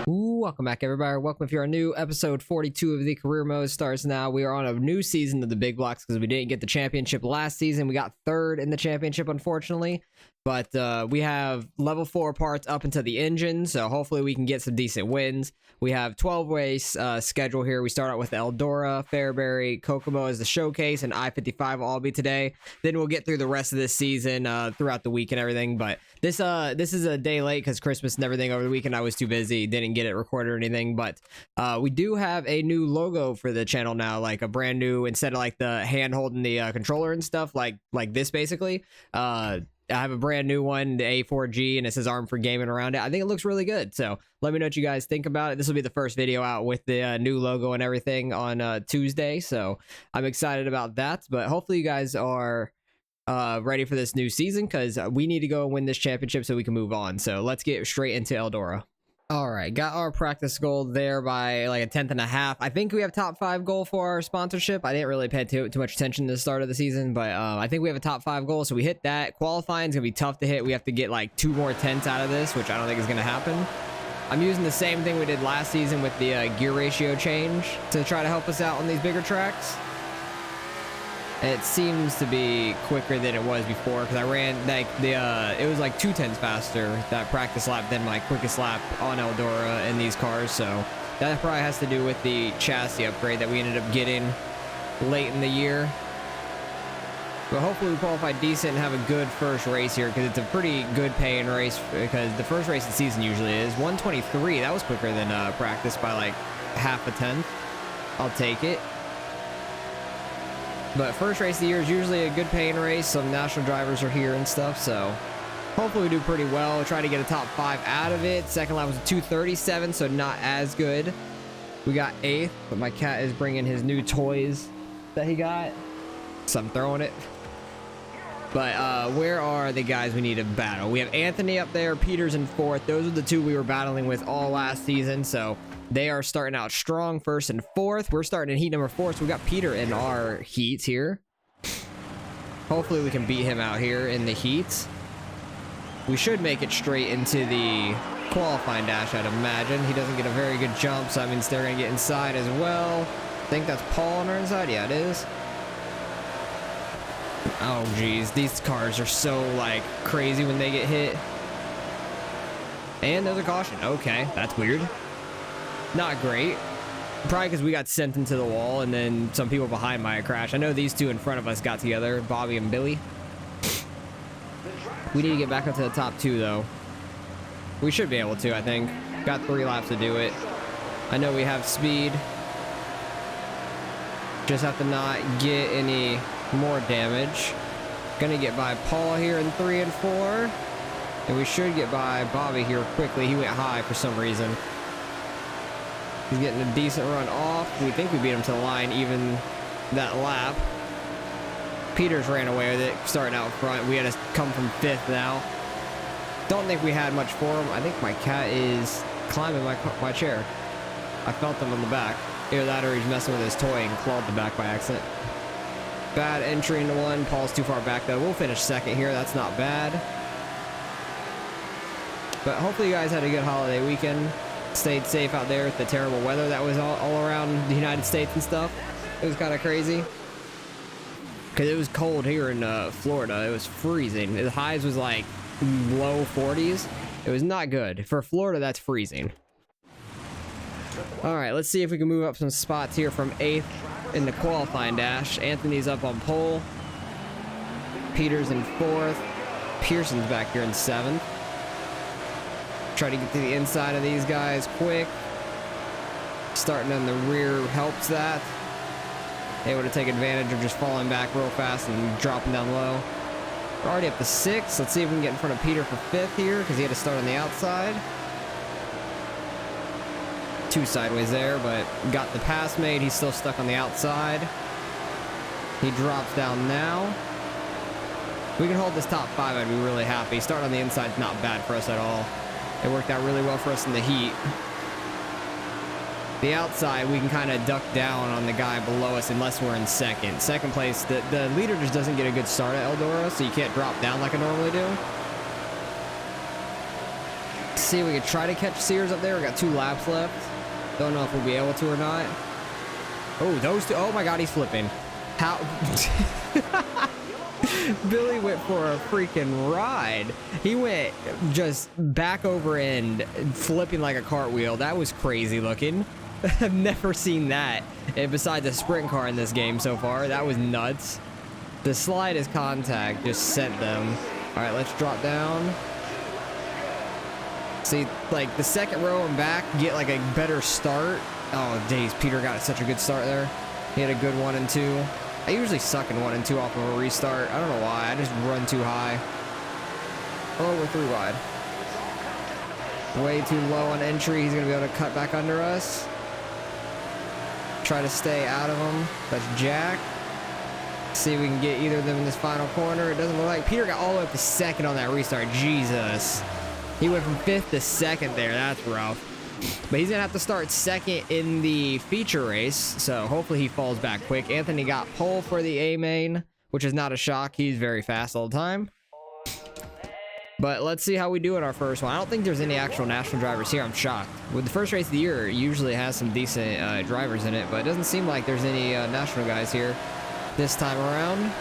Ooh, welcome back, everybody. Welcome if you're new. Episode 42 of the career mode starts now. We are on a new season of the big blocks because we didn't get the championship last season. We got third in the championship, unfortunately. But we have level 4 parts up into the engine, so hopefully we can get some decent wins. We have 12 race schedule here. We start out with Eldora, Fairbury, Kokomo as the showcase, and I-55 will all be today. Then we'll get through the rest of this season throughout the week and everything. But this is a day late because Christmas and everything over the weekend. I was too busy, didn't get it recorded or anything. But we do have a new logo for the channel now, like a brand new, instead of like the hand holding the controller and stuff, like this basically. I have a brand new one, the A4G, and it says Arm for Gaming around it. I think it looks really good. So let me know what you guys think about it. This will be the first video out with the new logo and everything on Tuesday. So I'm excited about that. But hopefully you guys are ready for this new season because we need to go and win this championship so we can move on. So let's get straight into Eldora. All right, got our practice goal there by like a 10.5. I think we have top 5 goal for our sponsorship. I didn't really pay too much attention to the start of the season, but I think we have a top 5 goal, so we hit that. Qualifying is gonna be tough to hit. We have to get like 2 more tenths out of this, which I don't think is gonna happen. I'm using the same thing we did last season with the gear ratio change to try to help us out on these bigger tracks. It seems to be quicker than it was before because I ran like it was like 2 tenths faster that practice lap than my quickest lap on Eldora in these cars. So that probably has to do with the chassis upgrade that we ended up getting late in the year. But hopefully we qualify decent and have a good first race here because it's a pretty good paying race because the first race of the season usually is 1:23. That was quicker than practice by like half a tenth. I'll take it. But first race of the year is usually a good paying race. Some national drivers are here and stuff, so hopefully we do pretty well. We'll try to get a top 5 out of it. Second lap was a 2:37, so not as good. We got 8th, but my cat is bringing his new toys that he got, so I'm throwing it. But where are the guys we need to battle? We have Anthony up there, Peter's in 4th. Those are the 2 we were battling with all last season, so they are starting out strong, 1st and 4th. We're starting in heat number 4, so we got Peter in our heats here. Hopefully we can beat him out here in the heats. We should make it straight into the qualifying dash, I'd imagine. He doesn't get a very good jump, so that means they're going to get inside as well. I think that's Paul on our inside. Yeah, it is. Oh, geez. These cars are so, like, crazy when they get hit. And there's a caution. Okay, that's weird. Not great. Probably because we got sent into the wall and then some people behind might have crashed. I know these 2 in front of us got together, Bobby and Billy. We need to get back up to the top 2 though. We should be able to, I think. Got 3 laps to do it. I know we have speed. Just have to not get any more damage. Gonna get by Paul here in 3 and 4. And we should get by Bobby here quickly. He went high for some reason. He's getting a decent run off. We think we beat him to the line even that lap. Peters ran away with it, starting out front. We had to come from 5th now. Don't think we had much for him. I think my cat is climbing my chair. I felt him on the back. Either that or he's messing with his toy and clawed the back by accident. Bad entry into 1. Paul's too far back though. We'll finish 2nd here. That's not bad. But hopefully you guys had a good holiday weekend. Stayed safe out there with the terrible weather that was all around the United States and stuff. It was kind of crazy because it was cold here in Florida. It was freezing. The highs was like low 40s. It was not good for Florida. That's freezing. All right, let's see if we can move up some spots here from 8th in the qualifying dash. Anthony's up on pole. Peter's in 4th. Pearson's back here in 7th. Try to get to the inside of these guys quick. Starting in the rear helps that. Able to take advantage of just falling back real fast and dropping down low. We're already up to 6th. Let's see if we can get in front of Peter for 5th here because he had to start on the outside. 2 sideways there, but got the pass made. He's still stuck on the outside. He drops down now. If we can hold this top 5, I'd be really happy. Starting on the inside is not bad for us at all. It worked out really well for us in the heat. The outside, we can kind of duck down on the guy below us unless we're in 2nd. 2nd place, the leader just doesn't get a good start at Eldora, so you can't drop down like I normally do. see if we can try to catch Sears up there. We got 2 laps left. Don't know if we'll be able to or not. Oh, those two. Oh my God, he's flipping. How? Billy went for a freaking ride. He went just back over end, flipping like a cartwheel. That was crazy looking. I've never seen that. And besides a sprint car in this game so far, that was nuts. The slightest contact just sent them. All right, let's drop down. See, like the second row and back get like a better start. Oh, days. Peter got such a good start there. He had a good 1 and 2. I usually suck in 1 and 2 off of a restart. I don't know why. I just run too high. Oh, we're 3 wide. Way too low on entry. He's going to be able to cut back under us. Try to stay out of him. That's Jack. See if we can get either of them in this final corner. It doesn't look like Peter got all the way up to 2nd on that restart. Jesus. He went from 5th to 2nd there. That's rough. But he's going to have to start 2nd in the feature race. So hopefully he falls back quick. Anthony got pole for the A main, which is not a shock. He's very fast all the time. But let's see how we do in our first one. I don't think there's any actual national drivers here. I'm shocked. With the first race of the year, it usually has some decent drivers in it. But it doesn't seem like there's any national guys here this time around.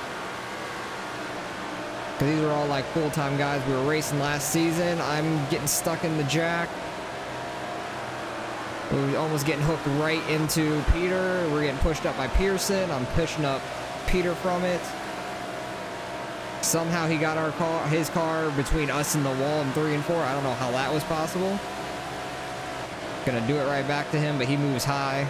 Because these are all like full-time guys we were racing last season. I'm getting stuck in the Jack. We're almost getting hooked right into Peter. We're getting pushed up by Pearson. I'm pushing up Peter from it. Somehow he got his car between us and the wall in 3 and 4. I don't know how that was possible. Gonna do it right back to him, but he moves high.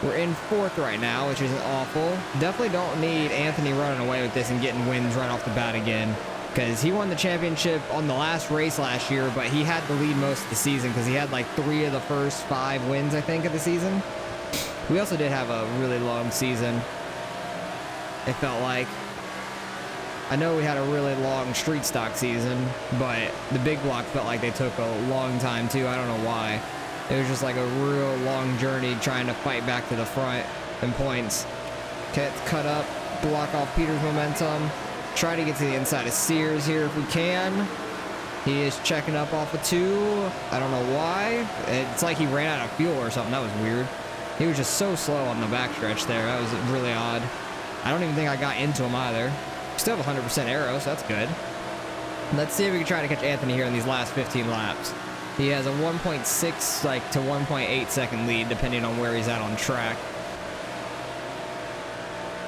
We're in 4th right now, which isn't awful. Definitely don't need Anthony running away with this and getting wins right off the bat again. Because he won the championship on the last race last year, but he had the lead most of the season because he had like 3 of the first 5 wins, I think, of the season. We also did have a really long season. It felt like. I know we had a really long street stock season, but the big block felt like they took a long time too. I don't know why. It was just like a real long journey trying to fight back to the front and points. Cut up, block off Peter's momentum. Try to get to the inside of Sears here if we can. He is checking up off of 2. I don't know why. It's like he ran out of fuel or something. That was weird. He was just so slow on the backstretch there. That was really odd. I don't even think I got into him either. Still have 100% arrow, so that's good. Let's see if we can try to catch Anthony here in these last 15 laps. He has a 1.6 like to 1.8 second lead depending on where he's at on track.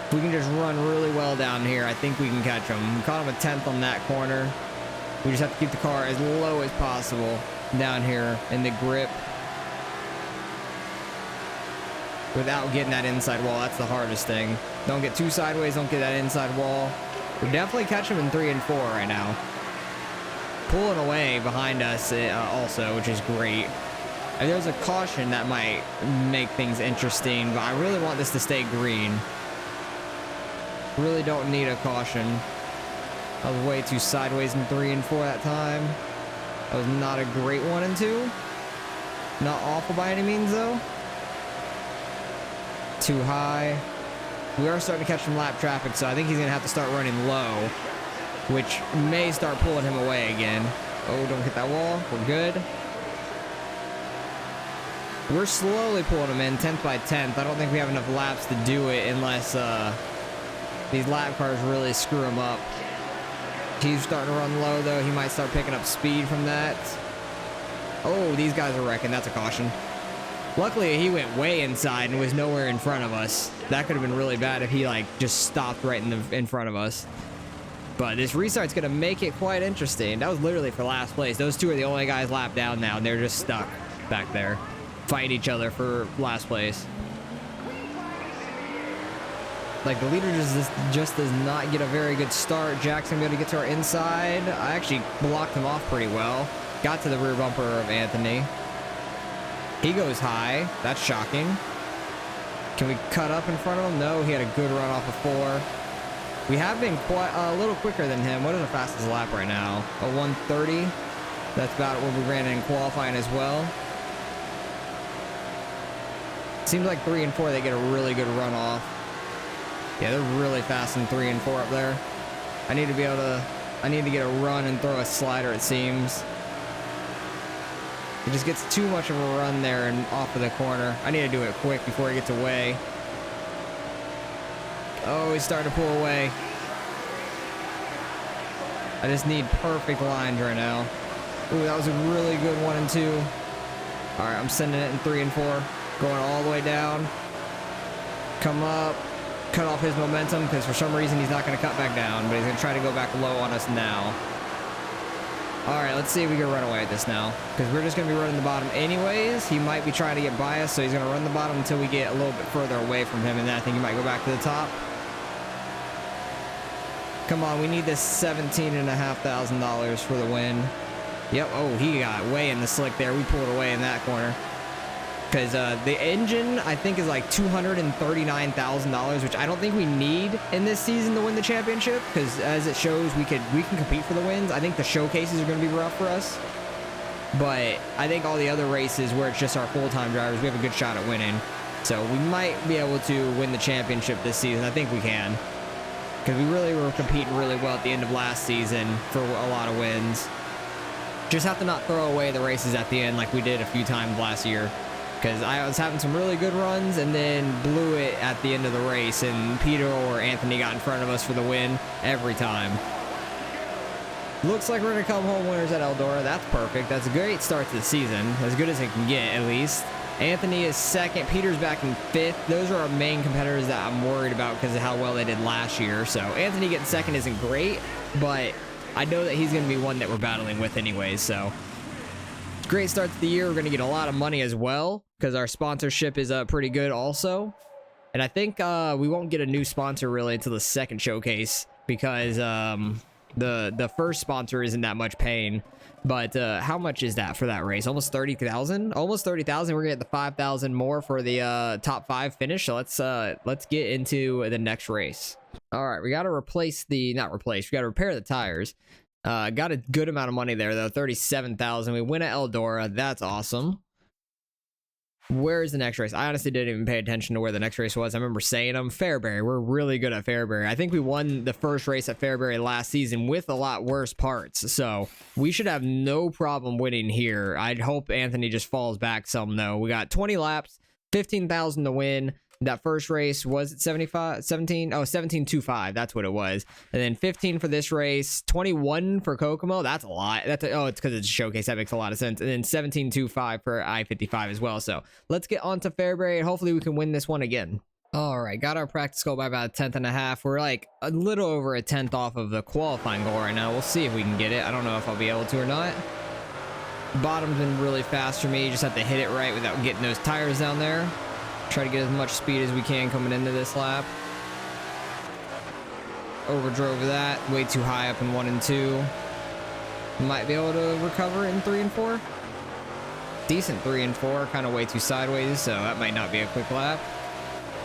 If we can just run really well down here, I think we can catch him. We caught him a 10th on that corner. We just have to keep the car as low as possible down here in the grip without getting that inside wall. That's the hardest thing. Don't get too sideways, don't get that inside wall. We'll definitely catch him in 3 and 4 right now. Pulling away behind us also, which is great. And there's a caution that might make things interesting, but I really want this to stay green. Really don't need a caution. I was way too sideways in 3 and 4 that time. That was not a great 1 and 2. Not awful by any means though. Too high. We are starting to catch some lap traffic, so I think he's gonna have to start running low, which may start pulling him away again. Oh, don't hit that wall. We're good. We're slowly pulling him in 10th by 10th. I don't think we have enough laps to do it unless these lap cars really screw him up. He's starting to run low though. He might start picking up speed from that. Oh, these guys are wrecking. That's a caution. Luckily, he went way inside and was nowhere in front of us. That could have been really bad if he like just stopped right in front of us. But this restart's gonna make it quite interesting. That was literally for last place. Those two are the only guys lapped down now, and they're just stuck back there, fighting each other for last place. Like the leader just does not get a very good start. Jackson gonna get to our inside. I actually blocked him off pretty well. Got to the rear bumper of Anthony. He goes high. That's shocking. Can we cut up in front of him? No, he had a good run off of 4. We have been quite a little quicker than him. What is the fastest lap right now? A 1:30. That's about what we ran in qualifying as well. Seems like 3 and 4, they get a really good run off. Yeah, they're really fast in 3 and 4 up there. I need to get a run and throw a slider, it seems. He just gets too much of a run there and off of the corner. I need to do it quick before he gets away. Oh, he's starting to pull away. I just need perfect lines right now. Ooh, that was a really good 1 and 2. All right, I'm sending it in 3 and 4. Going all the way down. Come up. Cut off his momentum because for some reason he's not going to cut back down, but he's going to try to go back low on us now. All right, let's see if we can run away with this now because we're just going to be running the bottom anyways. He might be trying to get by us, so he's going to run the bottom until we get a little bit further away from him, and then I think he might go back to the top. Come on, we need this $17,500 for the win. Yep, oh, he got way in the slick there. We pulled away in that corner. Because the engine, I think, is like $239,000, which I don't think we need in this season to win the championship. Because as it shows, we can compete for the wins. I think the showcases are going to be rough for us. But I think all the other races where it's just our full-time drivers, we have a good shot at winning. So we might be able to win the championship this season. I think we can. Because we really were competing really well at the end of last season for a lot of wins. Just have to not throw away the races at the end like we did a few times last year. Because I was having some really good runs and then blew it at the end of the race, and Peter or Anthony got in front of us for the win every time. Looks like we're going to come home winners at Eldora. That's perfect. That's a great start to the season. As good as it can get, at least. Anthony is second. Peter's back in fifth. Those are our main competitors that I'm worried about because of how well they did last year. So Anthony getting second isn't great, but I know that he's going to be one that we're battling with anyways, so... Great start to the year. We're going to get a lot of money as well because our sponsorship is pretty good also. And I think we won't get a new sponsor really until the second showcase because the first sponsor isn't that much paying. But how much is that for that race? Almost 30,000? Almost 30,000. We're going to get the 5,000 more for the top 5 finish. So let's get into the next race. All right, we got to replace the... Not replace. We got to repair the tires. Got a good amount of money there, though. 37,000. We win at Eldora. That's awesome. Where's the next race? I honestly didn't even pay attention to where the next race was. I remember saying them. Fairbury. We're really good at Fairbury. I think we won the first race at Fairbury last season with a lot worse parts. So we should have no problem winning here. I'd hope Anthony just falls back some, though. We got 20 laps, 15,000 to win. That first race was it 17? Oh, 17.25. That's what it was. And then 15 for this race, 21 for Kokomo. That's a lot. It's because it's a showcase. That makes a lot of sense. And then 17.25 for I-55 as well. So let's get on to Fairbury and hopefully we can win this one again. All right, got our practice goal by about a 10th and a half. We're like a little over a 10th off of the qualifying goal right now. We'll see if we can get it. I don't know if I'll be able to or not. Bottom's been really fast for me. You just have to hit it right without getting those tires down there. Try to get as much speed as we can coming into this lap. Overdrove that. Way too high up in 1 and 2. Might be able to recover in 3 and 4. Decent 3 and 4. Kind of way too sideways, so that might not be a quick lap.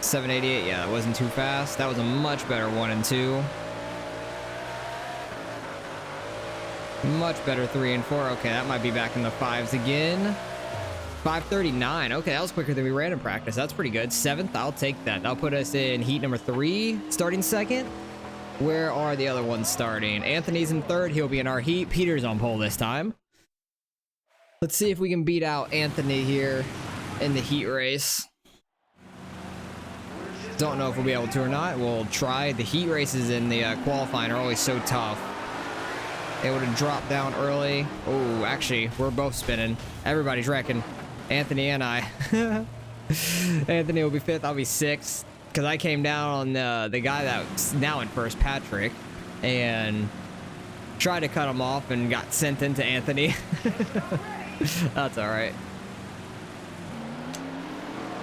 788. Yeah, that wasn't too fast. That was a much better 1 and 2. Much better 3 and 4. Okay, that might be back in the 5s again. 5:39. Okay, that was quicker than we ran in practice. That's pretty good. 7th, I'll take that. That'll put us in heat number 3, starting 2nd. Where are the other ones starting? Anthony's in 3rd. He'll be in our heat. Peter's on pole this time. Let's see if we can beat out Anthony here in the heat race. Don't know if we'll be able to or not. We'll try. The heat races in the qualifying are always so tough. Able to drop down early. Oh, actually, we're both spinning. Everybody's wrecking. Anthony and I. Anthony will be 5th. I'll be 6th. Because I came down on the guy that's now in 1st, Patrick. And tried to cut him off and got sent into Anthony. That's alright.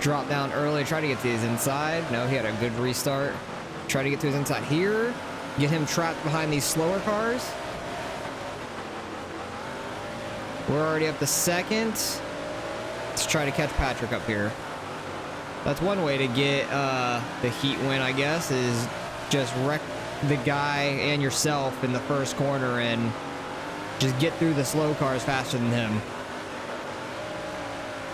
Drop down early. Try to get to his inside. No, he had a good restart. Try to get to his inside here. Get him trapped behind these slower cars. We're already up to 2nd. Let's try to catch Patrick up here. That's one way to get the heat win, I guess, is just wreck the guy and yourself in the first corner and just get through the slow cars faster than him.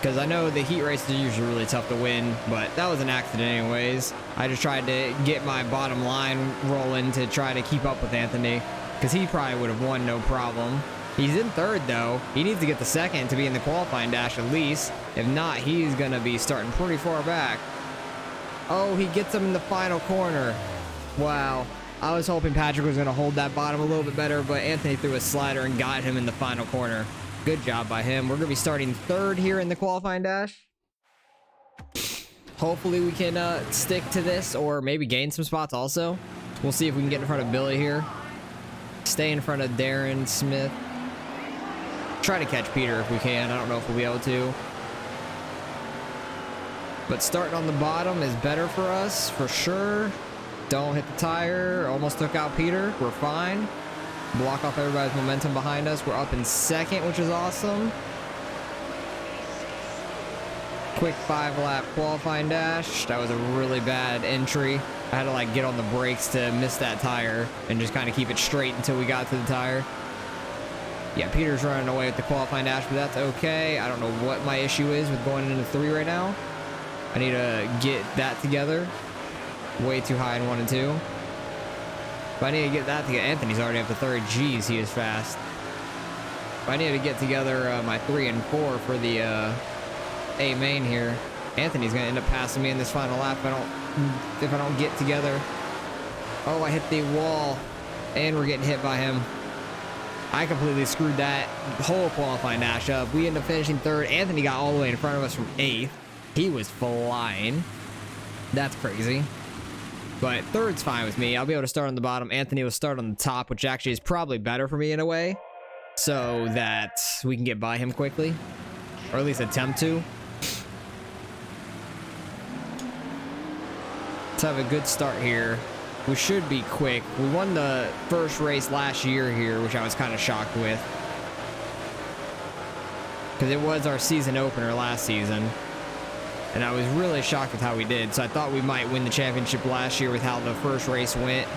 Because I know the heat races are usually really tough to win, but that was an accident anyways. I just tried to get my bottom line rolling to try to keep up with Anthony, because he probably would have won no problem. He's in third, though. He needs to get the second to be in the qualifying dash at least. If not, he's going to be starting pretty far back. Oh, he gets him in the final corner. Wow. I was hoping Patrick was going to hold that bottom a little bit better, but Anthony threw a slider and got him in the final corner. Good job by him. We're going to be starting third here in the qualifying dash. Hopefully we can stick to this or maybe gain some spots also. We'll see if we can get in front of Billy here. Stay in front of Darren Smith. Try to catch Peter if we can. I don't know if we'll be able to. But starting on the bottom is better for us, for sure. Don't hit the tire. Almost took out Peter. We're fine. Block off everybody's momentum behind us. We're up in second, which is awesome. Quick 5-lap qualifying dash. That was a really bad entry. I had to like get on the brakes to miss that tire and just kind of keep it straight until we got to the tire. Yeah, Peter's running away with the qualifying dash, but that's okay. I don't know what my issue is with going into 3 right now. I need to get that together. Way too high in 1 and 2. But I need to get that together. Anthony's already up to third. Jeez, he is fast. But I need to get together my 3 and 4 for the A main here. Anthony's gonna end up passing me in this final lap if I don't get together. Oh, I hit the wall, and we're getting hit by him. I completely screwed that whole qualifying dash up. We end up finishing third. Anthony got all the way in front of us from 8th. He was flying. That's crazy. But third's fine with me. I'll be able to start on the bottom. Anthony will start on the top, which actually is probably better for me in a way, so that we can get by him quickly, or at least attempt to. Let's have a good start here. We should be quick. We won the first race last year here, which I was kind of shocked with, because it was our season opener last season, and I was really shocked with how we did. So I thought we might win the championship last year with how the first race went,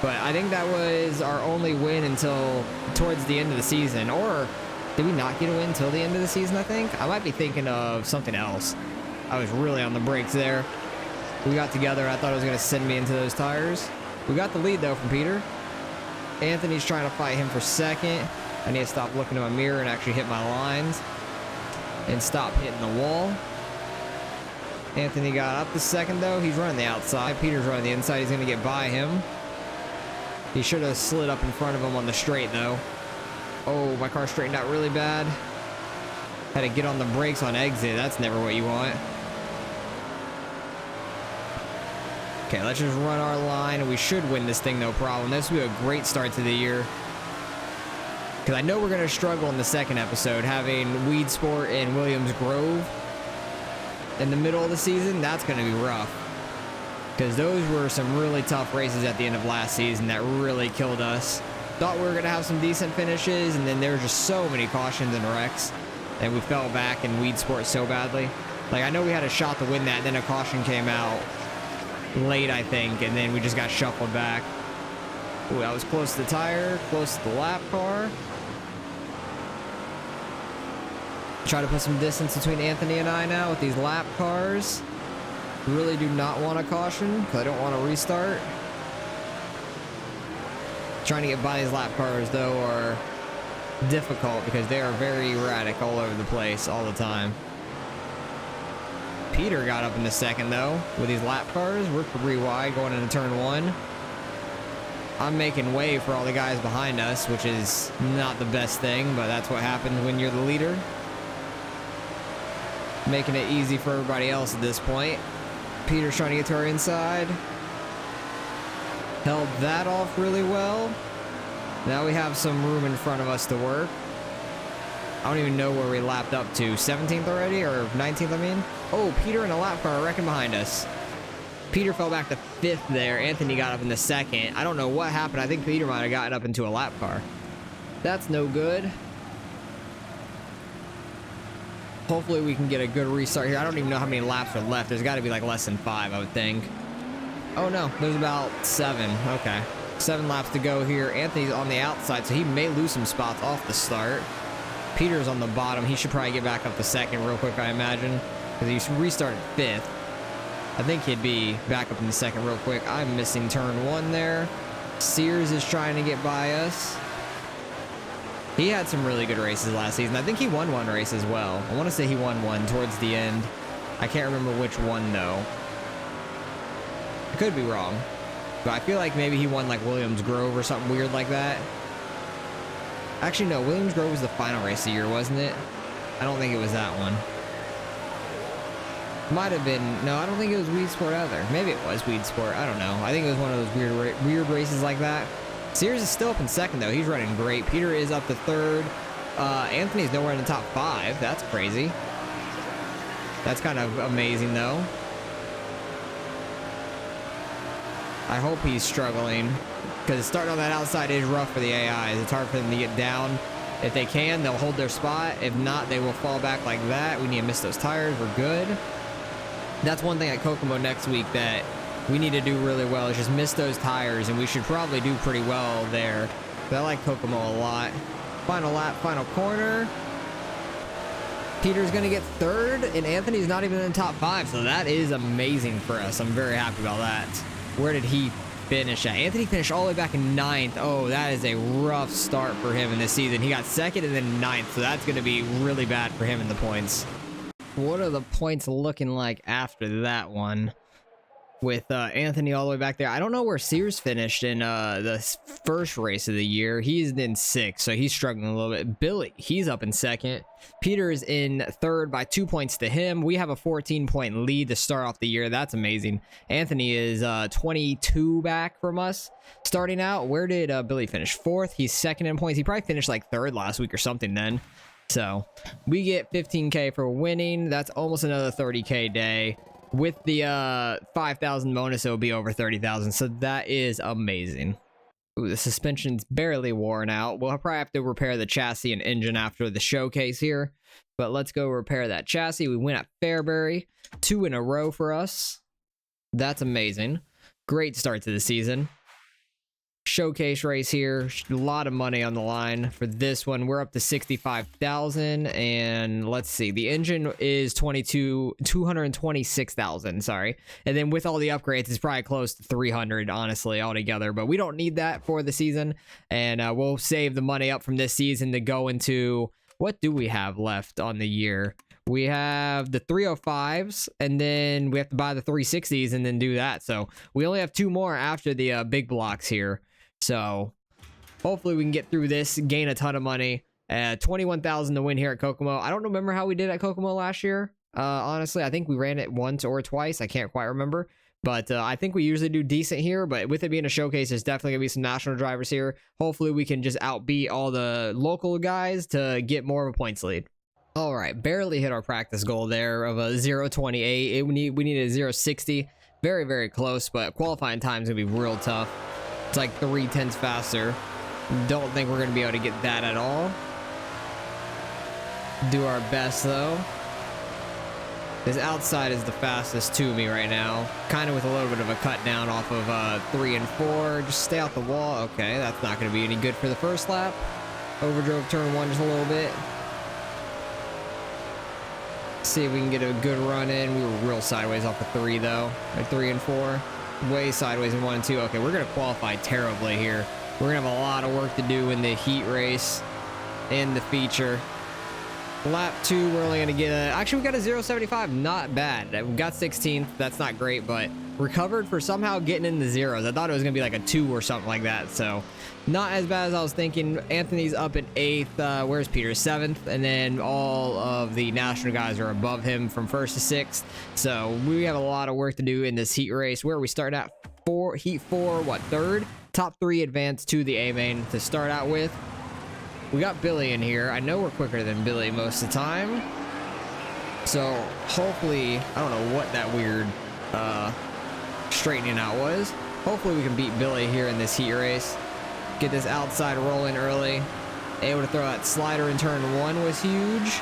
but I think that was our only win until towards the end of the season. Or did we not get a win until the end of the season? I think I might be thinking of something else. I was really on the brakes there. We got together. I thought it was going to send me into those tires. We got the lead, though, from Peter. Anthony's trying to fight him for second. I need to stop looking in my mirror and actually hit my lines and stop hitting the wall. Anthony got up to second, though. He's running the outside. Peter's running the inside. He's going to get by him. He should have slid up in front of him on the straight, though. Oh, my car straightened out really bad. Had to get on the brakes on exit. That's never what you want. Okay, let's just run our line, and we should win this thing, no problem. This will be a great start to the year, because I know we're going to struggle in the second episode, having Weed Sport and Williams Grove in the middle of the season. That's going to be rough, because those were some really tough races at the end of last season that really killed us. Thought we were going to have some decent finishes, and then there were just so many cautions and wrecks, and we fell back in Weed Sport so badly. Like, I know we had a shot to win that, and then a caution came out late, I think, and then we just got shuffled back. Ooh, I was close to the tire, close to the lap car. Try to put some distance between Anthony and I now with these lap cars. Really do not want a caution, because I don't want to restart. Trying to get by these lap cars, though, are difficult because they are very erratic all over the place all the time. Peter got up in the second, though, with these lap cars. We're 3 wide going into turn 1. I'm making way for all the guys behind us, which is not the best thing, but that's what happens when you're the leader. Making it easy for everybody else at this point. Peter's trying to get to our inside. Held that off really well. Now we have some room in front of us to work. I don't even know where we lapped up to. 17th already, or 19th, I mean? Oh, Peter in a lap car wrecking behind us. Peter fell back to 5th there. Anthony got up in the second. I don't know what happened. I think Peter might have gotten up into a lap car. That's no good. Hopefully we can get a good restart here. I don't even know how many laps are left. There's got to be like less than 5, I would think. Oh no, there's about 7. Okay. 7 laps to go here. Anthony's on the outside, so he may lose some spots off the start. Peter's on the bottom. He should probably get back up to second real quick, I imagine, because he restarted 5th. I think he'd be back up in the second real quick. I'm missing turn 1 there. Sears is trying to get by us. He had some really good races last season. I think he won one race as well. I want to say he won one towards the end. I can't remember which one though. I could be wrong, but I feel like maybe he won like Williams Grove or something weird like that. Actually, no, Williams Grove was the final race of the year, wasn't it? I don't think it was that one. Might have been. No, I don't think it was Weed Sport either. Maybe it was Weed Sport. I don't know. I think it was one of those weird races like that. Sears is still up in second, though. He's running great. Peter is up to third. Anthony's nowhere in the top 5. That's crazy. That's kind of amazing, though. I hope he's struggling, because starting on that outside is rough for the AIs. It's hard for them to get down. If they can, they'll hold their spot. If not, they will fall back like that. We need to miss those tires. We're good. That's one thing at Kokomo next week that we need to do really well, is just miss those tires, and we should probably do pretty well there. But I like Kokomo a lot. Final lap, final corner. Peter's going to get third, and Anthony's not even in the top 5, so that is amazing for us. I'm very happy about that. Where did he finish at? Anthony finished all the way back in 9th. Oh, that is a rough start for him in this season. He got 2nd and then 9th, so that's going to be really bad for him in the points. What are the points looking like after that one? With Anthony all the way back there. I don't know where Sears finished in the first race of the year. He's in 6th, so he's struggling a little bit. Billy, he's up in 2nd. Peter is in 3rd by 2 points to him. We have a 14-point lead to start off the year. That's amazing. Anthony is 22 back from us starting out. Where did Billy finish? 4th. He's 2nd in points. He probably finished like 3rd last week or something then. So we get 15K for winning. That's almost another 30K day. With the 5,000 bonus, it'll be over 30,000. So that is amazing. Ooh, the suspension's barely worn out. We'll probably have to repair the chassis and engine after the showcase here. But let's go repair that chassis. We win at Fairbury. 2 in a row for us. That's amazing. Great start to the season. Showcase race here. A lot of money on the line for this one. We're up to 65,000, and let's see, the engine is 226,000, sorry, and then with all the upgrades it's probably close to 300 honestly altogether, but we don't need that for the season, and we'll save the money up from this season to go into, what do we have left on the year? We have the 305s, and then we have to buy the 360s and then do that, so we only have 2 more after the big blocks here. So hopefully we can get through this, gain a ton of money. 21,000 to win here at Kokomo. I don't remember how we did at Kokomo last year. Honestly, I think we ran it once or twice. I can't quite remember. But I think we usually do decent here. But with it being a showcase, there's definitely going to be some national drivers here. Hopefully we can just outbeat all the local guys to get more of a points lead. All right, barely hit our practice goal there of a 0.28. We needed a 0.60. Very, very close, but qualifying time is going to be real tough. It's like 3/10 faster. Don't think we're going to be able to get that at all. Do our best, though. This outside is the fastest to me right now. Kind of with a little bit of a cut down off of 3 and 4. Just stay out the wall. Okay, that's not going to be any good for the first lap. Overdrove turn 1 just a little bit. See if we can get a good run in. We were real sideways off of 3, though. At 3 and 4. Way sideways in 1 and 2. Okay, we're going to qualify terribly here. We're going to have a lot of work to do in the heat race and the feature. Lap 2, we're only going to get a... Actually, we got a 0.75. Not bad. We got 16th. That's not great, but recovered for somehow getting in the zeros. I thought it was going to be like a 2 or something like that, so not as bad as I was thinking. Anthony's up in 8th. Where's Peter? 7th, and then all of the national guys are above him from 1st to 6th, so we have a lot of work to do in this heat race. Where are we starting at? Heat 4, what, 3rd? Top 3 advance to the A main to start out with. We got Billy in here. I know we're quicker than Billy most of the time. So hopefully, I don't know what that weird straightening out was. Hopefully we can beat Billy here in this heat race. Get this outside rolling early. Able to throw that slider in turn 1 was huge.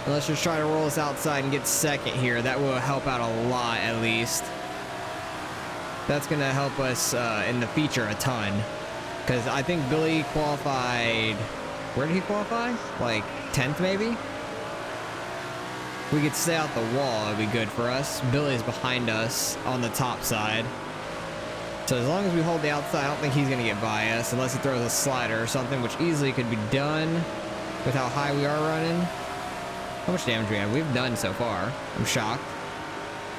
And let's just try to roll this outside and get 2nd here. That will help out a lot at least. That's going to help us in the feature a ton. Because I think Billy qualified... Where did he qualify? Like 10th maybe? If we could stay out the wall, it'd be good for us. Billy's behind us on the top side. So as long as we hold the outside, I don't think he's going to get by us unless he throws a slider or something, which easily could be done with how high we are running. How much damage do we have? We've done so far. I'm shocked.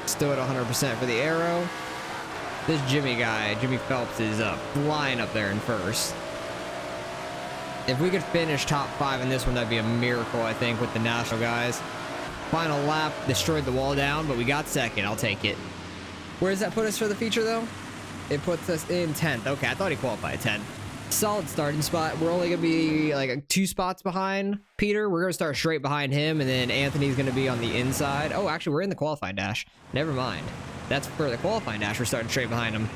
Still at 100% for the arrow. This Jimmy guy, Jimmy Phelps, is flying up there in first. If we could finish top 5 in this one, that'd be a miracle, I think, with the national guys. Final lap, destroyed the wall down, but we got second. I'll take it. Where does that put us for the feature, though? It puts us in 10th. Okay, I thought he qualified 10th. Solid starting spot. We're only going to be like 2 spots behind Peter. We're going to start straight behind him, and then Anthony's going to be on the inside. Oh, actually, we're in the qualifying dash. Never mind. That's for the qualifying dash. We're starting straight behind him.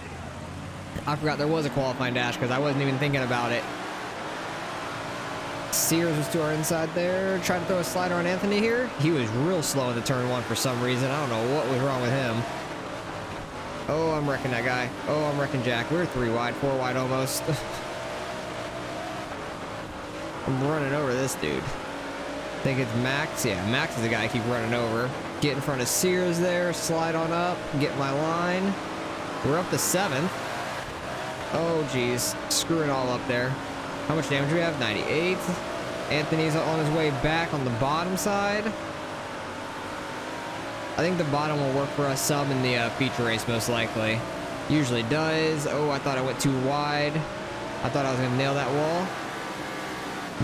I forgot there was a qualifying dash because I wasn't even thinking about it. Sears was to our inside there. Tried to throw a slider on Anthony here. He was real slow in the turn 1 for some reason. I don't know what was wrong with him. Oh, I'm wrecking that guy. Oh, I'm wrecking Jack. We're 3 wide, 4 wide almost. I'm running over this dude. I think it's Max. Yeah, Max is the guy I keep running over. Get in front of Sears there. Slide on up. Get my line. We're up to 7th. Oh, geez. Screw it all up there. How much damage do we have? 98. Anthony's on his way back on the bottom side. I think the bottom will work for us some in the feature race, most likely. Usually does. Oh, I thought I went too wide. I thought I was going to nail that wall.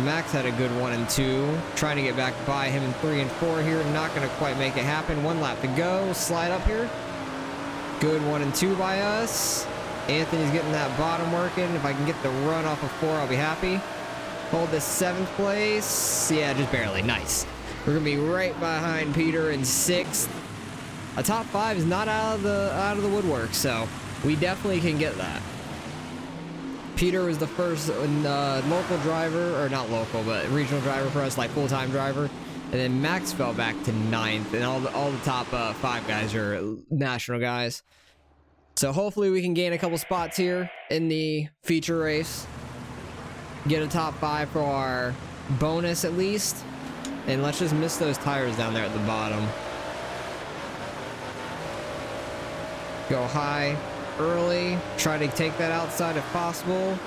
Max had a good 1 and 2. Trying to get back by him in 3 and 4 here. Not going to quite make it happen. 1 lap to go. Slide up here. Good 1 and 2 by us. Anthony's getting that bottom working. If I can get the run off of 4, I'll be happy. Hold this 7th place. Yeah, just barely. Nice. We're gonna be right behind Peter in 6th. A top 5 is not out of the woodwork, so we definitely can get that. Peter was the first local driver, or not local, but regional driver for us, like full-time driver. And then Max fell back to 9th, and all the top 5 guys are national guys. So hopefully we can gain a couple spots here in the feature race. Get a top 5 for our bonus at least. And let's just miss those tires down there at the bottom. Go high early. Try to take that outside if possible.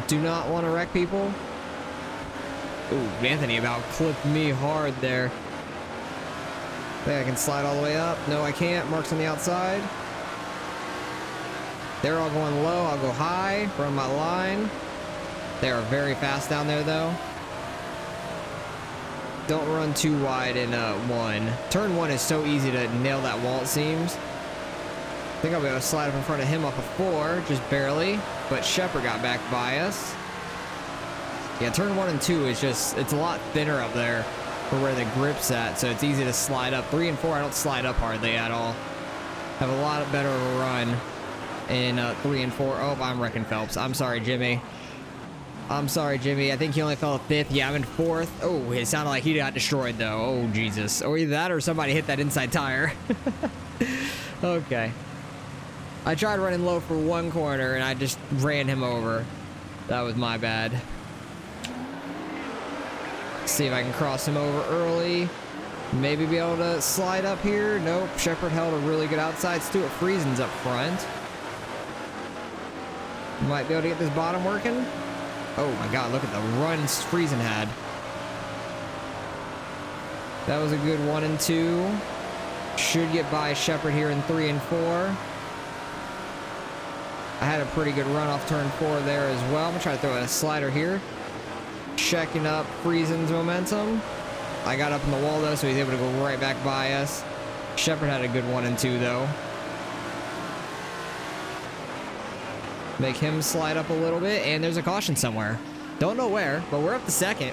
Do not want to wreck people. Ooh, Anthony about clipped me hard there. I think I can slide all the way up. No, I can't. Mark's on the outside. They're all going low. I'll go high from my line. They are very fast down there, though. Don't run too wide in 1. Turn 1 is so easy to nail that wall, it seems. I think I'll be able to slide up in front of him off of 4, just barely. But Shepard got back by us. Yeah, turn 1 and 2 is just, it's a lot thinner up there for where the grip's at, so it's easy to slide up. 3 and 4, I don't slide up hardly at all. Have a lot better of a run in 3 and 4. Oh, I'm wrecking Phelps. I'm sorry, Jimmy. I'm sorry, Jimmy. I think he only fell at 5th. Yeah, I'm in 4th. Oh, it sounded like he got destroyed, though. Oh, Jesus. Or either that or somebody hit that inside tire. Okay. I tried running low for 1 corner, and I just ran him over. That was my bad. See if I can cross him over early. Maybe be able to slide up here. Nope. Shepard held a really good outside. Stuart Friesen's up front. Might be able to get this bottom working. Oh my god, look at the runs Friesen had. That was a good 1 and 2. Should get by Shepard here in 3 and 4. I had a pretty good run off turn 4 there as well. I'm gonna try to throw a slider here. Checking up Friesen's momentum. I got up in the wall though, so he's able to go right back by us. Shepard had a good 1 and 2 though. Make him slide up a little bit, and there's a caution somewhere. Don't know where, but we're up to 2nd.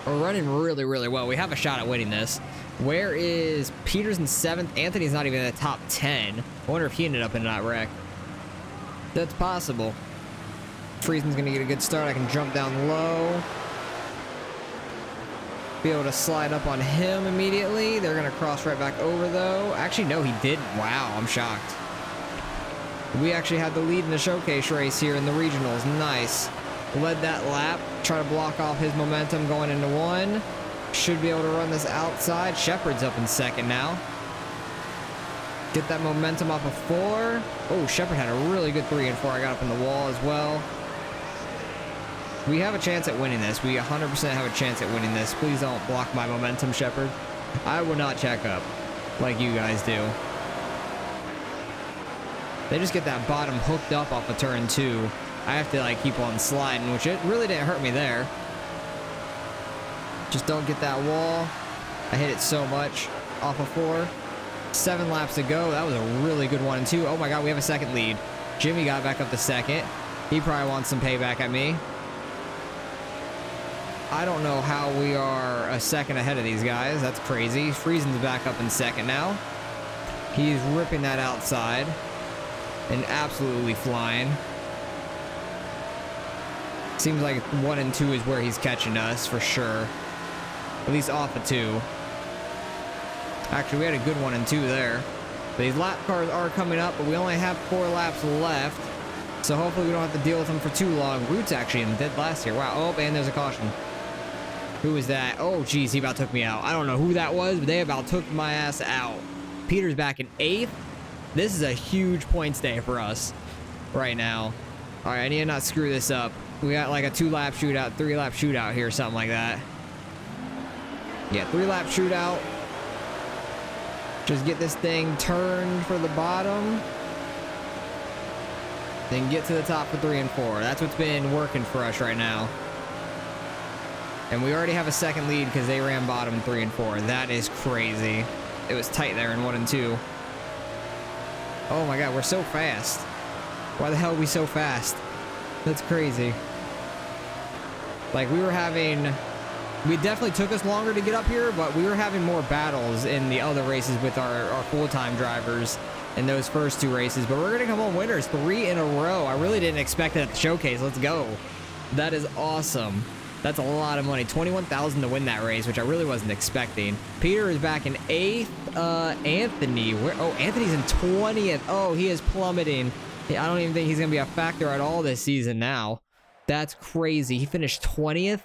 We're running really, really well. We have a shot at winning this. Where is Peters in 7th? Anthony's not even in the top 10. I wonder if he ended up in that wreck. That's possible. Friesen's gonna get a good start. I can jump down low. Be able to slide up on him immediately. They're gonna cross right back over though. Actually, no, he didn't. Wow, I'm shocked. We actually had the lead in the showcase race here in the regionals. Nice. Led that lap. Try to block off his momentum going into 1. Should be able to run this outside. Shepard's up in 2nd now. Get that momentum off of 4. Oh, Shepard had a really good 3 and 4. I got up in the wall as well. We have a chance at winning this. We 100% have a chance at winning this. Please don't block my momentum, Shepard. I will not check up like you guys do. They just get that bottom hooked up off of turn 2. I have to like keep on sliding, which it really didn't hurt me there. Just don't get that wall. I hit it so much off of 4. 7 laps to go. That was a really good 1 and 2. Oh my god, we have a second lead. Jimmy got back up to second. He probably wants some payback at me. I don't know how we are a second ahead of these guys. That's crazy. Friesen's back up in second now. He's ripping that outside and absolutely flying. Seems like 1 and 2 is where he's catching us for sure. At least off of 2. Actually, we had a good 1 and 2 there. These lap cars are coming up, but we only have 4 laps left. So hopefully we don't have to deal with them for too long. Root's actually in dead last here. Wow. Oh, and there's a caution. Who was that? Oh, geez, he about took me out. I don't know who that was, but they about took my ass out. Peter's back in 8th. This is a huge points day for us right now. All right, I need to not screw this up. We got like a 2-lap shootout, 3-lap shootout here, something like that. Yeah, 3-lap shootout. Just get this thing turned for the bottom. Then get to the top for 3 and 4. That's what's been working for us right now. And we already have a second lead because they ran bottom 3 and 4. That is crazy. It was tight there in 1 and 2. Oh my god, we're so fast. Why the hell are we so fast? That's crazy. Like, we were having... We definitely took us longer to get up here, but we were having more battles in the other races with our full-time drivers in those first 2 races. But we're going to come home winners 3 in a row. I really didn't expect it at the showcase. Let's go. That is awesome. That's a lot of money. $21,000 to win that race, which I really wasn't expecting. Peter is back in 8th. Anthony. Oh, Anthony's in 20th. Oh, he is plummeting. I don't even think he's going to be a factor at all this season now. That's crazy. He finished 20th.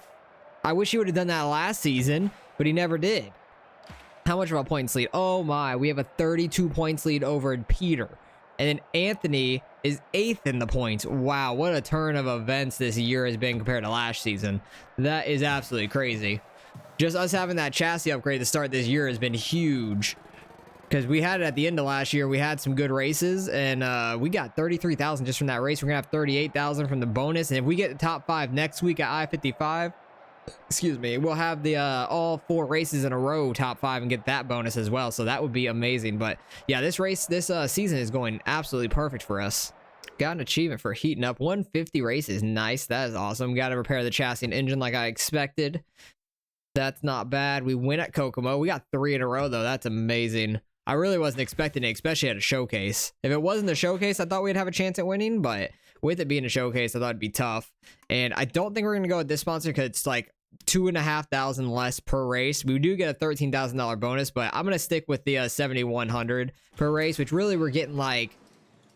I wish he would have done that last season, but he never did. How much of a points lead? Oh my, we have a 32 points lead over Peter. And then Anthony is 8th in the points. Wow, what a turn of events this year has been compared to last season. That is absolutely crazy. Just us having that chassis upgrade to start this year has been huge. Because we had it at the end of last year. We had some good races, and we got 33,000 just from that race. We're going to have 38,000 from the bonus. And if we get the top 5 next week at I-55, excuse me, we'll have the all 4 races in a row top 5 and get that bonus as well. So that would be amazing. But yeah, this season is going absolutely perfect for us. Got an achievement for heating up 150 races. Nice. That is awesome. Got to repair the chassis and engine like I expected. That's not bad. We win at Kokomo. We got 3 in a row though. That's amazing. I really wasn't expecting it, especially at a showcase. If it wasn't a showcase, I thought we'd have a chance at winning, but with it being a showcase, I thought it'd be tough. And I don't think we're going to go with this sponsor because it's like $2,500 less per race. We do get a $13,000 bonus, but I'm going to stick with the $7,100 per race, which really we're getting like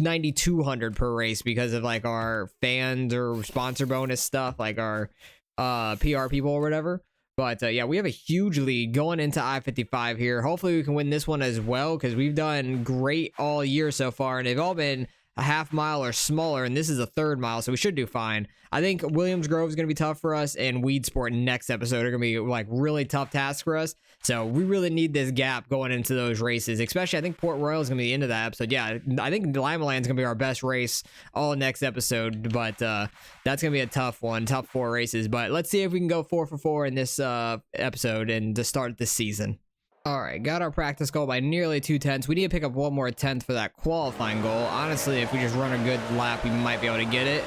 $9,200 per race because of like our fans or sponsor bonus stuff, like our PR people or whatever. But yeah, we have a huge lead going into I-55 here. Hopefully we can win this one as well because we've done great all year so far, and they've all been a half mile or smaller, and this is a 3rd mile, so we should do fine. I think Williams Grove is going to be tough for us, and Weedsport next episode are going to be like really tough tasks for us. So we really need this gap going into those races, especially I think Port Royal is going to be the end of that episode. Yeah, I think Lima Land's going to be our best race all next episode, but that's going to be a tough one, tough 4 races. But let's see if we can go 4 for 4 in this episode and to start this season. All right, got our practice goal by nearly 2 tenths. We need to pick up 1 more tenth for that qualifying goal. Honestly, if we just run a good lap, we might be able to get it.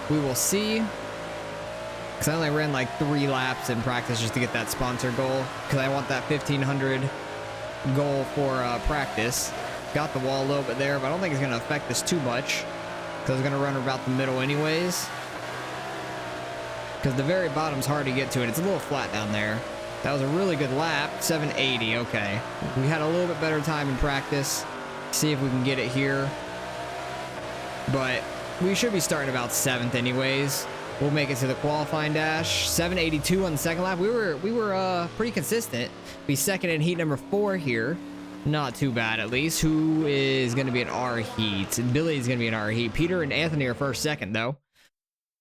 We will see. Because I only ran like 3 laps in practice just to get that sponsor goal. Because I want that 1,500 goal for practice. Got the wall a little bit there, but I don't think it's going to affect us too much. Because it's going to run about the middle anyways. Because the very bottom's hard to get to it. It's a little flat down there. That was a really good lap. 780, okay. We had a little bit better time in practice. See if we can get it here. But we should be starting about 7th anyways. We'll make it to the qualifying dash. 782 on the second lap. We were pretty consistent. Be second in heat number 4 here. Not too bad, at least. Who is going to be an R heat? Billy's going to be an R heat. Peter and Anthony are first, second, though.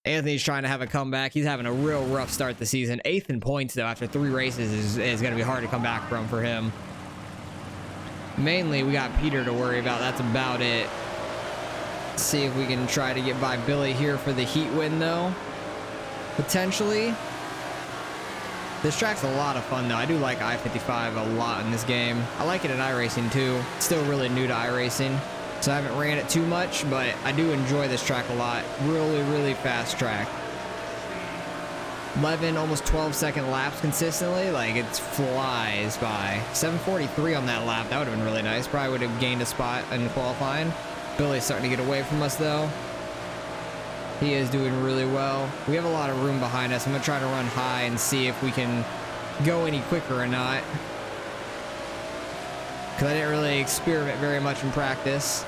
Anthony's trying to have a comeback. He's having a real rough start the season. 8th in points, though, after 3 races is going to be hard to come back from for him. Mainly, we got Peter to worry about. That's about it. Let's see if we can try to get by Billy here for the heat win, though. Potentially. This track's a lot of fun, though. I do like I-55 a lot in this game. I like it in iRacing, too. Still really new to iRacing, so I haven't ran it too much, but I do enjoy this track a lot. Really, really fast track. 11, almost 12-second laps consistently. Like, it flies by. 7:43 on that lap. That would have been really nice. Probably would have gained a spot in qualifying. Billy's starting to get away from us, though. He is doing really well. We have a lot of room behind us. I'm going to try to run high and see if we can go any quicker or not. Because I didn't really experiment very much in practice.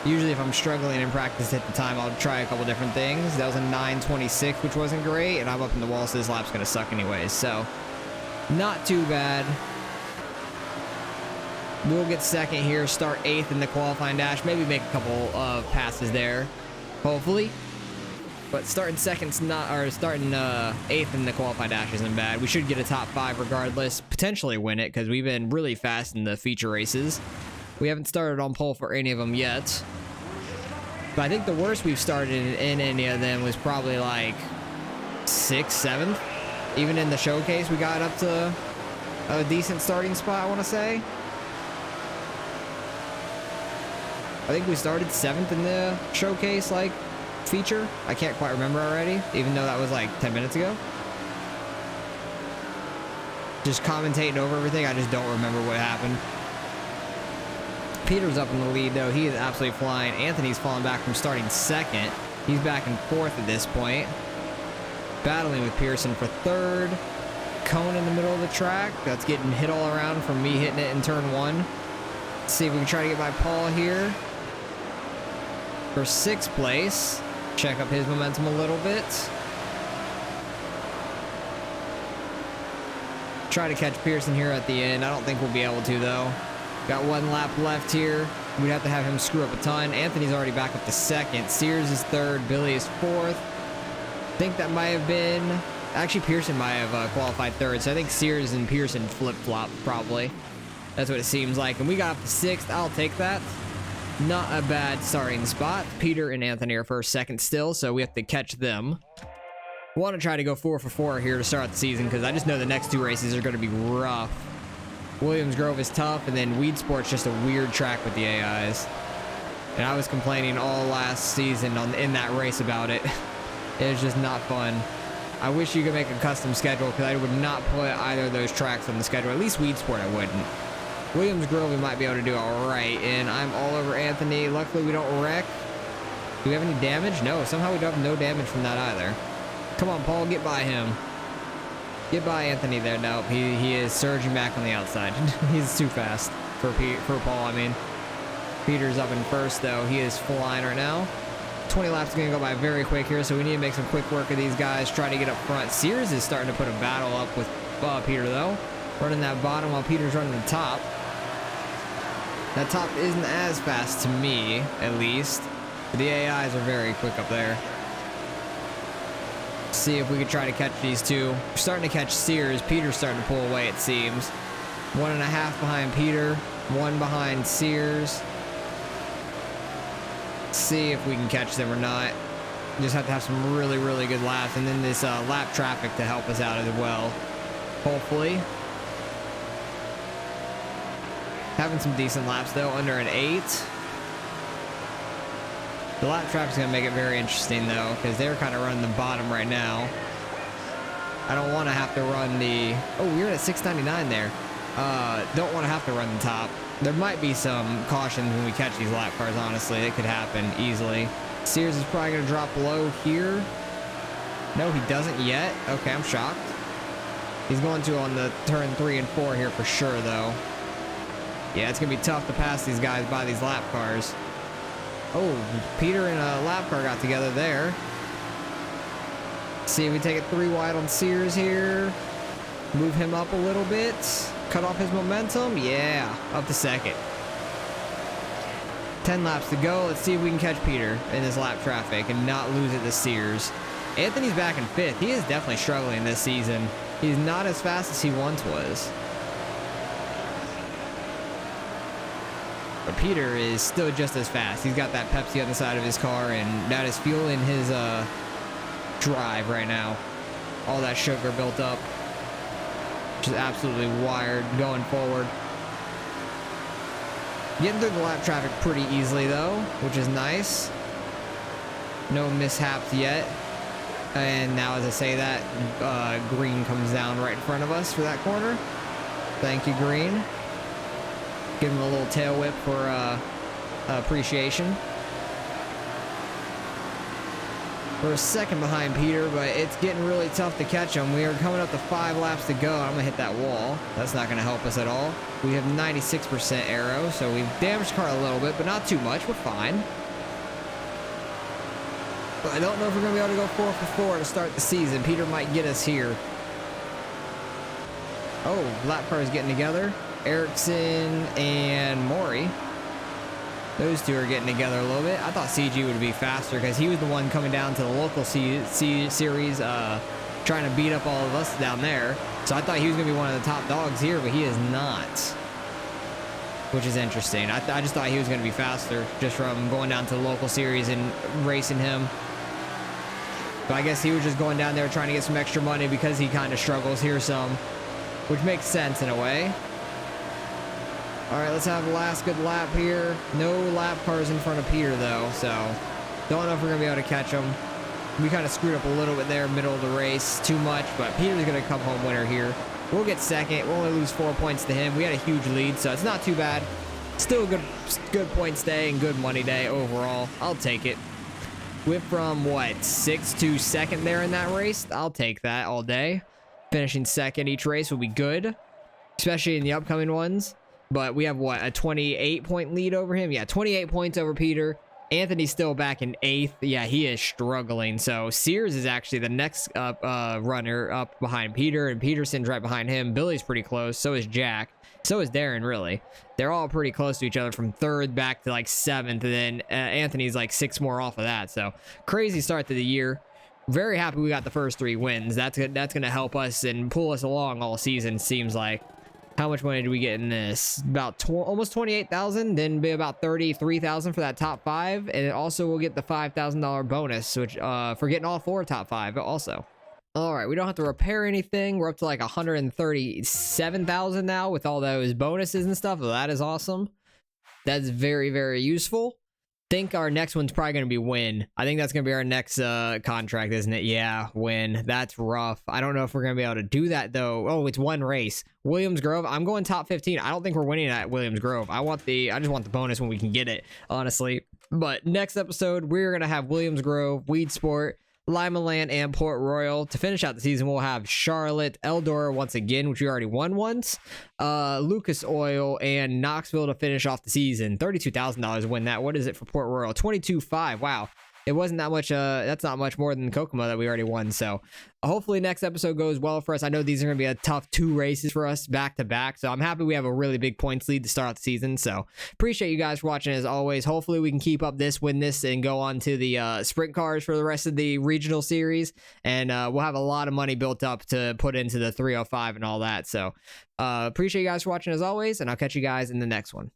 Usually if I'm struggling in practice at the time, I'll try a couple different things. That was a 9:26, which wasn't great. And I'm up in the wall, so this lap's going to suck anyways. So, not too bad. We'll get second here, start 8th in the qualifying dash. Maybe make a couple of passes there, hopefully. But starting second's not, or starting 8th in the qualifying dash isn't bad. We should get a top 5 regardless. Potentially win it, because we've been really fast in the feature races. We haven't started on pole for any of them yet. But I think the worst we've started in any of them was probably like 6th, 7th. Even in the showcase, we got up to a decent starting spot, I want to say. I think we started 7th in the showcase, like, feature. I can't quite remember already, even though that was like 10 minutes ago. Just commentating over everything, I just don't remember what happened. Peter's up in the lead, though. He is absolutely flying. Anthony's falling back from starting 2nd. He's back in 4th at this point. Battling with Pearson for 3rd. Cone in the middle of the track. That's getting hit all around from me hitting it in turn 1. Let's see if we can try to get by Paul here for 6th place. Check up his momentum a little bit. Try to catch Pearson here at the end. I don't think we'll be able to, though. Got 1 lap left here. We'd have to have him screw up a ton. Anthony's already back up to 2nd. Sears is 3rd. Billy is 4th. I think that might have been... Actually, Pearson might have qualified 3rd, so I think Sears and Pearson flip-flop, probably. That's what it seems like. And we got up to 6th. I'll take that. Not a bad starting spot. Peter and Anthony are first, second still, so we have to catch them. Want to try to go 4 for 4 here to start the season, because I just know the next 2 races are going to be rough. Williams Grove is tough, and then Weed Sport's just a weird track with the AIs. And I was complaining all last season in that race about it. It was just not fun. I wish you could make a custom schedule, because I would not put either of those tracks on the schedule. At least Weed Sport I wouldn't. Williams Grove we might be able to do all right, and I'm all over Anthony. Luckily we don't wreck. Do we have any damage? No, somehow we don't have no damage from that either. Come on, Paul, get by him. Get by Anthony there. Nope, he is surging back on the outside. He's too fast for Paul, I mean. Peter's up in first, though. He is flying right now. 20 laps is going to go by very quick here, so we need to make some quick work of these guys. Try to get up front. Sears is starting to put a battle up with Peter, though. Running that bottom while Peter's running the top. That top isn't as fast to me, at least. But the AIs are very quick up there. See if we can try to catch these two. We're starting to catch Sears. Peter's starting to pull away, it seems. 1.5 behind Peter. 1 behind Sears. See if we can catch them or not. Just have to have some really, really good laps. And then this lap traffic to help us out as well. Hopefully. Having some decent laps, though, under an 8. The lap traffic's going to make it very interesting, though, because they're kind of running the bottom right now. I don't want to have to run the... Oh, we're at 699 there. Don't want to have to run the top. There might be some cautions when we catch these lap cars, honestly. It could happen easily. Sears is probably going to drop low here. No, he doesn't yet. Okay, I'm shocked. He's going to on the turn 3 and 4 here for sure, though. Yeah, it's going to be tough to pass these guys by these lap cars. Oh, Peter and a lap car got together there. See if we take it 3 wide on Sears here. Move him up a little bit. Cut off his momentum. Yeah, up to second. 10 laps to go. Let's see if we can catch Peter in this lap traffic and not lose it to Sears. Anthony's back in 5th. He is definitely struggling this season. He's not as fast as he once was. But Peter is still just as fast. He's got that Pepsi on the side of his car, and that is fueling his drive right now. All that sugar built up. Which is absolutely wired going forward. Getting through the lap traffic pretty easily though, which is nice. No mishaps yet. And now as I say that, green comes down right in front of us for that corner. Thank you, green. Give him a little tail whip for appreciation. We're a second behind Peter, but it's getting really tough to catch him. We are coming up to 5 laps to go. I'm gonna hit that wall. That's not gonna help us at all. We have 96% aero, so we've damaged the car a little bit, but not too much. We're fine. But I don't know if we're gonna be able to go 4 for 4 to start the season. Peter might get us here. Oh, lap cars getting together. Erickson and Maury. Those two are getting together a little bit. I thought CG would be faster because he was the one coming down to the local series trying to beat up all of us down there. So I thought he was going to be one of the top dogs here, but he is not. Which is interesting. I just thought he was going to be faster just from going down to the local series and racing him. But I guess he was just going down there trying to get some extra money because he kind of struggles here some. Which makes sense in a way. All right, let's have the last good lap here. No lap cars in front of Peter, though, so don't know if we're going to be able to catch him. We kind of screwed up a little bit there, middle of the race, too much, but Peter's going to come home winner here. We'll get second. We'll only lose 4 points to him. We had a huge lead, so it's not too bad. Still a good points day and good money day overall. I'll take it. Went from, what, 6th to 2nd there in that race? I'll take that all day. Finishing second each race will be good, especially in the upcoming ones. But we have, what, a 28-point lead over him? Yeah, 28 points over Peter. Anthony's still back in 8th. Yeah, he is struggling. So Sears is actually the next runner up behind Peter, and Peterson's right behind him. Billy's pretty close. So is Jack. So is Darren, really. They're all pretty close to each other from 3rd back to, like, 7th. And then Anthony's, like, 6 more off of that. So crazy start to the year. Very happy we got the first 3 wins. That's going to help us and pull us along all season, seems like. How much money do we get in this? About almost 28,000, then be about 33,000 for that top 5, and also we'll get the $5,000 bonus, which for getting all 4 top 5 also. All right, we don't have to repair anything. We're up to like 137,000 now with all those bonuses and stuff. Well, that is awesome. That's very, very useful. Think our next one's probably going to be Win. I think that's going to be our next contract, isn't it? Yeah, Win. That's rough. I don't know if we're going to be able to do that, though. Oh, it's 1 race. Williams Grove. I'm going top 15. I don't think we're winning at Williams Grove. I just want the bonus when we can get it, honestly. But next episode, we're going to have Williams Grove, Weed Sport, Lima Land, and Port Royal. To finish out the season, we'll have Charlotte, Eldora once again, which we already won once, Lucas Oil, and Knoxville to finish off the season. $32,000 win that. What is it for Port Royal? 22.5. Wow. It wasn't that much. That's not much more than Kokomo that we already won. So hopefully next episode goes well for us. I know these are going to be a tough 2 races for us back to back. So I'm happy we have a really big points lead to start out the season. So appreciate you guys for watching as always. Hopefully we can keep up this, win this, and go on to the sprint cars for the rest of the regional series. And we'll have a lot of money built up to put into the 305 and all that. So appreciate you guys for watching as always. And I'll catch you guys in the next one.